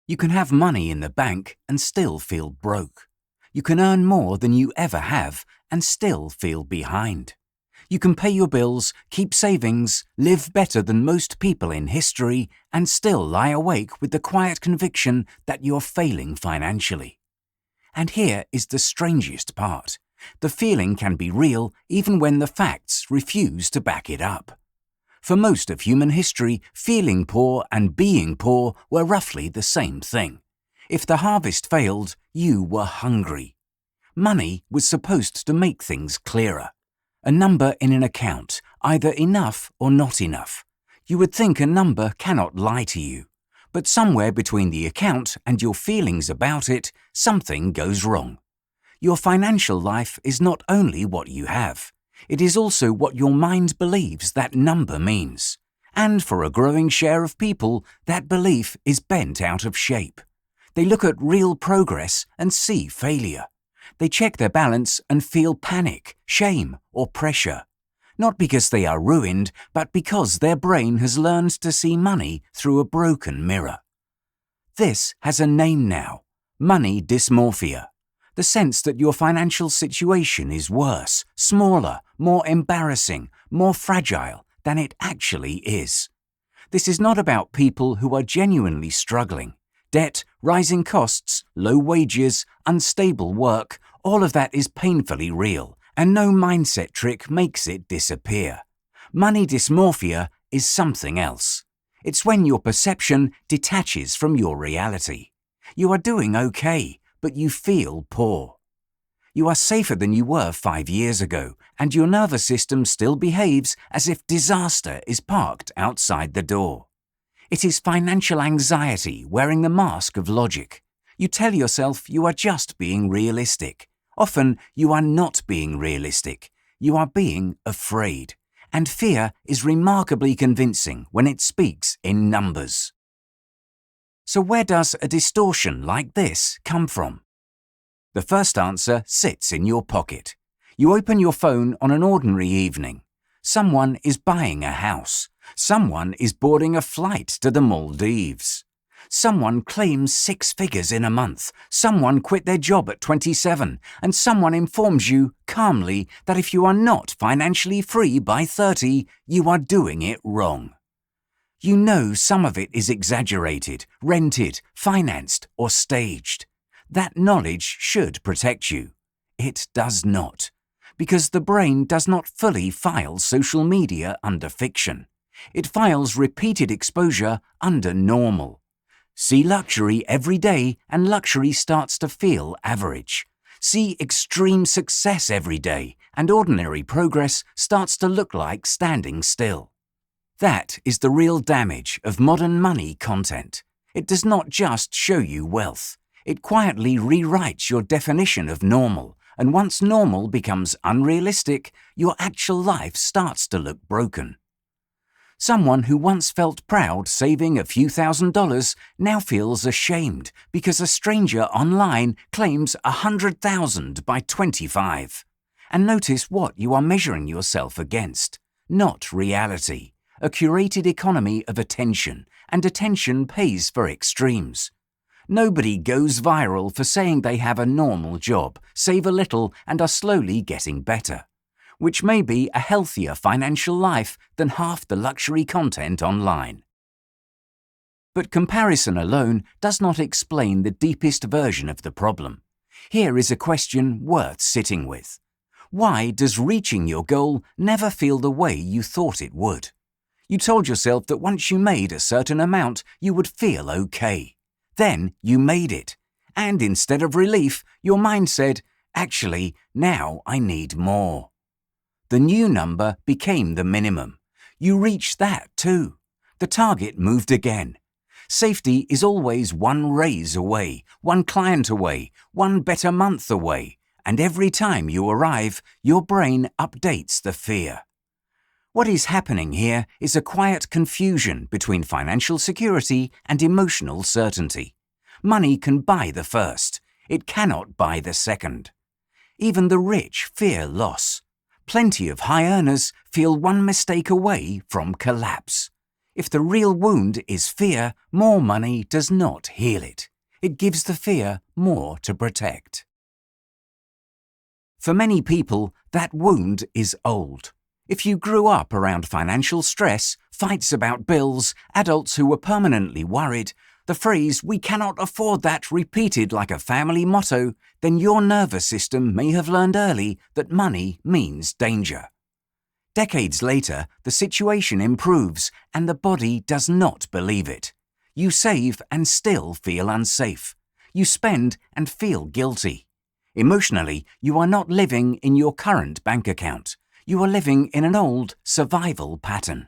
You can have money in the bank and still feel broke. You can earn more than you ever have and still feel behind. You can pay your bills, keep savings, live better than most people in history, and still lie awake with the quiet conviction that you're failing financially. And here is the strangest part. The feeling can be real even when the facts refuse to back it up. For most of human history, feeling poor and being poor were roughly the same thing. If the harvest failed, you were hungry. Money was supposed to make things clearer. A number in an account, either enough or not enough. You would think a number cannot lie to you. But somewhere between the account and your feelings about it, something goes wrong. Your financial life is not only what you have. It is also what your mind believes that number means. And for a growing share of people, that belief is bent out of shape. They look at real progress and see failure. They check their balance and feel panic, shame, or pressure. Not because they are ruined, but because their brain has learned to see money through a broken mirror. This has a name now: money dysmorphia. The sense that your financial situation is worse, smaller, more embarrassing, more fragile than it actually is. This is not about people who are genuinely struggling. Debt, rising costs, low wages, unstable work, all of that is painfully real, and no mindset trick makes it disappear. Money dysmorphia is something else. It's when your perception detaches from your reality. You are doing okay, but you feel poor. You are safer than you were 5 years ago, and your nervous system still behaves as if disaster is parked outside the door. It is financial anxiety wearing the mask of logic. You tell yourself you are just being realistic. Often, you are not being realistic. You are being afraid. And fear is remarkably convincing when it speaks in numbers. So where does a distortion like this come from? The first answer sits in your pocket. You open your phone on an ordinary evening. Someone is buying a house. Someone is boarding a flight to the Maldives. Someone claims 6 figures in a month. Someone quit their job at 27. And someone informs you calmly that if you are not financially free by 30, you are doing it wrong. You know some of it is exaggerated, rented, financed, or staged. That knowledge should protect you. It does not, because the brain does not fully file social media under fiction. It files repeated exposure under normal. See luxury every day and luxury starts to feel average. See extreme success every day and ordinary progress starts to look like standing still. That is the real damage of modern money content. It does not just show you wealth. It quietly rewrites your definition of normal, and once normal becomes unrealistic, your actual life starts to look broken. Someone who once felt proud saving a few $1,000s now feels ashamed because a stranger online claims 100,000 by 25. And notice what you are measuring yourself against, not reality. A curated economy of attention, and attention pays for extremes. Nobody goes viral for saying they have a normal job, save a little, and are slowly getting better, which may be a healthier financial life than half the luxury content online. But comparison alone does not explain the deepest version of the problem. Here is a question worth sitting with. Why does reaching your goal never feel the way you thought it would? You told yourself that once you made a certain amount, you would feel okay. Then you made it. And instead of relief, your mind said, actually, now I need more. The new number became the minimum. You reached that too. The target moved again. Safety is always one raise away, one client away, one better month away. And every time you arrive, your brain updates the fear. What is happening here is a quiet confusion between financial security and emotional certainty. Money can buy the first. It cannot buy the second. Even the rich fear loss. Plenty of high earners feel one mistake away from collapse. If the real wound is fear, more money does not heal it. It gives the fear more to protect. For many people, that wound is old. If you grew up around financial stress, fights about bills, adults who were permanently worried, the phrase "we cannot afford that" repeated like a family motto, then your nervous system may have learned early that money means danger. Decades later, the situation improves and the body does not believe it. You save and still feel unsafe. You spend and feel guilty. Emotionally, you are not living in your current bank account. You are living in an old survival pattern.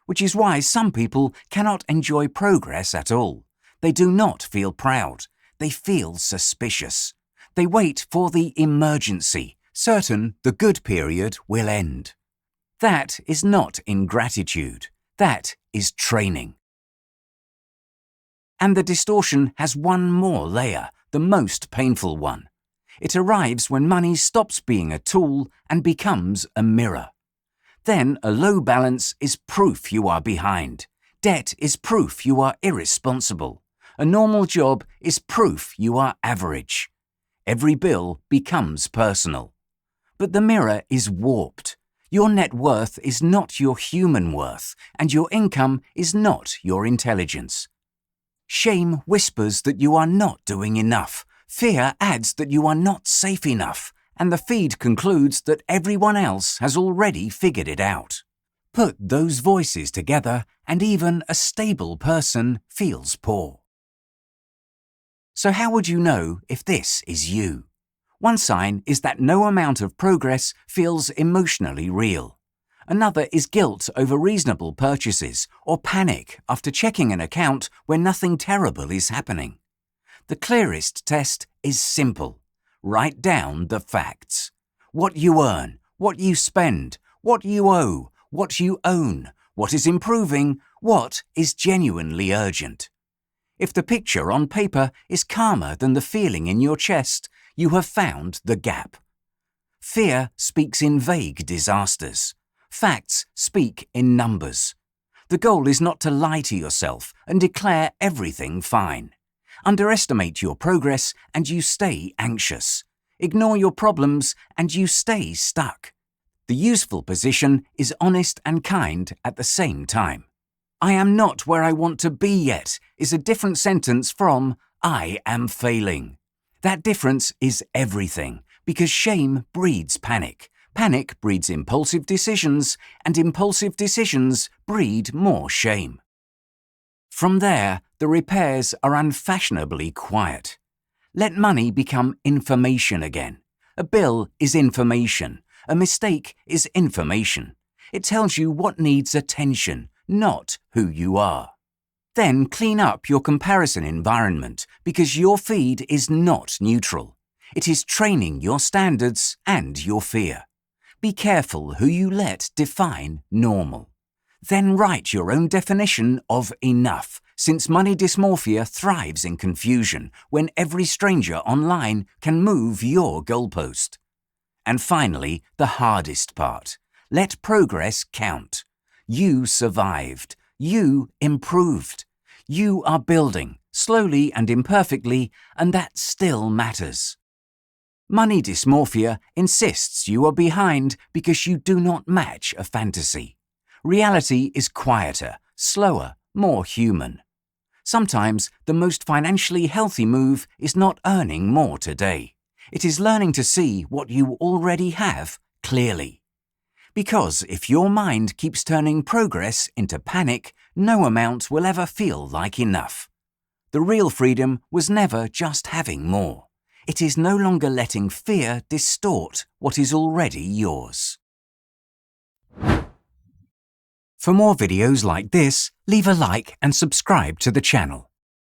Which is why some people cannot enjoy progress at all. They do not feel proud. They feel suspicious. They wait for the emergency, certain the good period will end. That is not ingratitude. That is training. And the distortion has one more layer, the most painful one. It arrives when money stops being a tool and becomes a mirror. Then a low balance is proof you are behind. Debt is proof you are irresponsible. A normal job is proof you are average. Every bill becomes personal. But the mirror is warped. Your net worth is not your human worth, and your income is not your intelligence. Shame whispers that you are not doing enough. Fear adds that you are not safe enough, and the feed concludes that everyone else has already figured it out. Put those voices together, and even a stable person feels poor. So how would you know if this is you? One sign is that no amount of progress feels emotionally real. Another is guilt over reasonable purchases or panic after checking an account where nothing terrible is happening. The clearest test is simple. Write down the facts. What you earn, what you spend, what you owe, what you own, what is improving, what is genuinely urgent. If the picture on paper is calmer than the feeling in your chest, you have found the gap. Fear speaks in vague disasters. Facts speak in numbers. The goal is not to lie to yourself and declare everything fine. Underestimate your progress and you stay anxious. Ignore your problems and you stay stuck. The useful position is honest and kind at the same time. "I am not where I want to be yet" is a different sentence from "I am failing." That difference is everything, because shame breeds panic. Panic breeds impulsive decisions, and impulsive decisions breed more shame. From there, the repairs are unfashionably quiet. Let money become information again. A bill is information. A mistake is information. It tells you what needs attention, not who you are. Then clean up your comparison environment, because your feed is not neutral. It is training your standards and your fear. Be careful who you let define normal. Then write your own definition of enough, since money dysmorphia thrives in confusion when every stranger online can move your goalpost. And finally, the hardest part. Let progress count. You survived. You improved. You are building, slowly and imperfectly, and that still matters. Money dysmorphia insists you are behind because you do not match a fantasy. Reality is quieter, slower, more human. Sometimes the most financially healthy move is not earning more today. It is learning to see what you already have clearly. Because if your mind keeps turning progress into panic, no amount will ever feel like enough. The real freedom was never just having more. It is no longer letting fear distort what is already yours. For more videos like this, leave a like and subscribe to the channel.